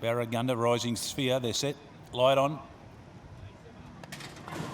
Barragunda, Rising Sphere, they're set, light on.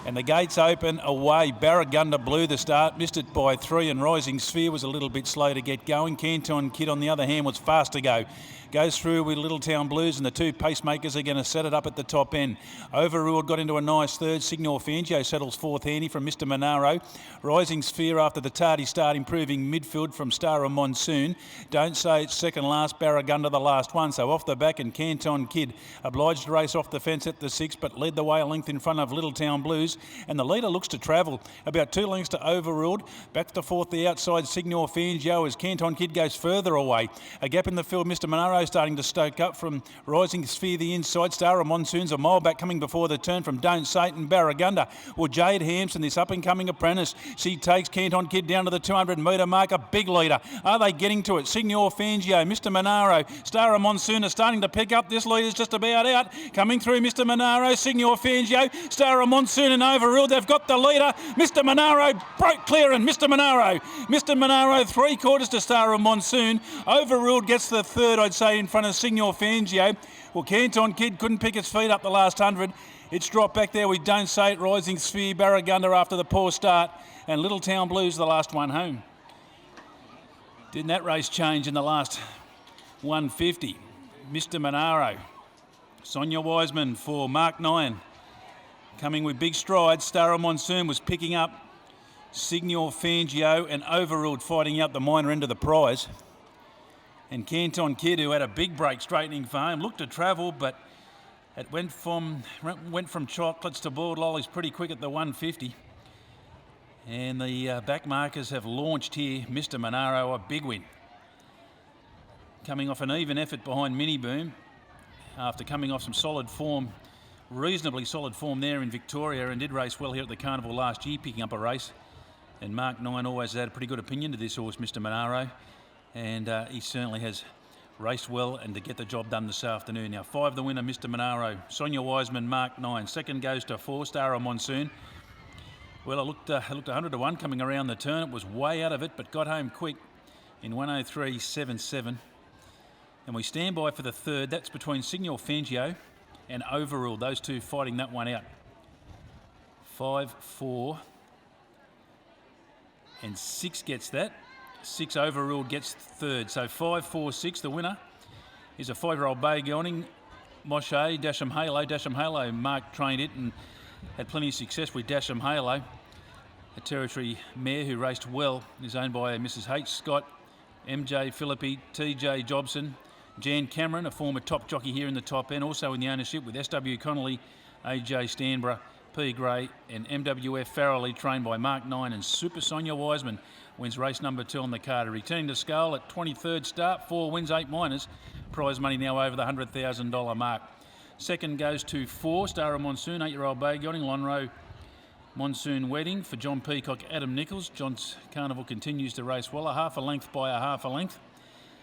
And the gates open away. Barragunda blew the start, missed it by 3, and Rising Sphere was a little bit slow to get going. Canton Kid, on the other hand, was fast to go. Goes through with Little Town Blues, and the two pacemakers are going to set it up at the top end. Overruled got into a nice third. Signor Fangio settles fourth handy from Mr. Monaro. Rising Sphere after the tardy start, improving midfield from Star of Monsoon. Don't Say It's second last. Barragunda the last one. So off the back, and Canton Kid obliged to race off the fence at the 6, but led the way a length in front of Little Town Blues. And the leader looks to travel about 2 lengths to Overruled. Back to fourth, the outside Signor Fangio, as Canton Kid goes further away. A gap in the field, Mr. Monaro starting to stoke up from Rising Sphere the inside. Star of Monsoon's a mile back coming before the turn from Don't Say It and Barragunda. Well, Jade Hampson, this up-and-coming apprentice, she takes Canton Kid down to the 200-metre mark. A big leader. Are they getting to it? Signor Fangio, Mr. Monaro, Star of Monsoon are starting to pick up. This leader's just about out. Coming through, Mr. Monaro, Signor Fangio, Star of Monsoon and Overruled. They've got the leader. Mr. Monaro broke clear, and Mr. Monaro 3/4 to Star of Monsoon. Overruled gets the third, I'd say, in front of Signor Fangio. Well, Canton Kid couldn't pick its feet up the last 100. It's dropped back there with Don't Say It, Rising Sphere, Barragunda after the poor start, and Little Town Blues the last one home. Didn't that race change in the last 150? Mr. Monaro, Sonia Wiseman for Mark 9. Coming with big strides. Star of Monsoon was picking up. Signor Fangio and Overruled fighting out the minor end of the prize. And Canton Kid, who had a big break straightening for home, looked to travel, but it went from chocolates to boiled lollies pretty quick at the 150. And the back markers have launched here. Mr. Monaro, a big win. Coming off an even effort behind Mini Boom after coming off some solid form, reasonably solid form there in Victoria, and did race well here at the Carnival last year, picking up a race. And Mark 9 always had a pretty good opinion to this horse, Mr. Monaro. And he certainly has raced well and to get the job done this afternoon. Now 5 the winner, Mr. Monaro. Sonia Wiseman, Mark 9. Second goes to 4, Star of Monsoon. Well, I looked 100 to 1 coming around the turn. It was way out of it, but got home quick in 103.77. And we stand by for the third. That's between Signor Fangio and Overruled. Those two fighting that one out. 5, 4, and 6 gets that. 6 Overruled gets third. So 5, 4, 6. The winner is a 5-year-old bay gelding, Moshe, Dasham Halo. Dasham Halo, Mark trained it and had plenty of success with Dasham Halo. A territory mare who raced well, is owned by Mrs. H. Scott, MJ Philippi, TJ Jobson, Jan Cameron, a former top jockey here in the top end, also in the ownership with SW Connolly, AJ Stanborough, P. Gray and MWF Farrelly, trained by Mark 9, and Super Sonia Wiseman wins race number 2 on the card. Returning to scale at 23rd start, 4 wins, 8 minors. Prize money now over the $100,000 mark. Second goes to 4, Star of Monsoon, 8-year-old bay gelding, Lonro Monsoon Wedding for John Peacock, Adam Nichols. John's Carnival continues to race well, a half a length by a half a length.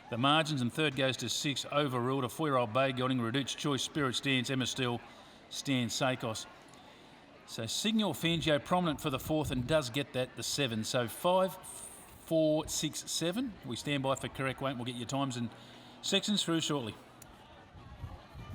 The margins, and third goes to 6, Overruled, a 4-year-old bay gelding, Reduced Choice, Spirit Stance, Emma Steele, Stan Sakos. So Signor Fangio prominent for the 4th and does get that, the 7. So 5, 4, 6, 7. We stand by for correct weight. We'll get your times and sections through shortly.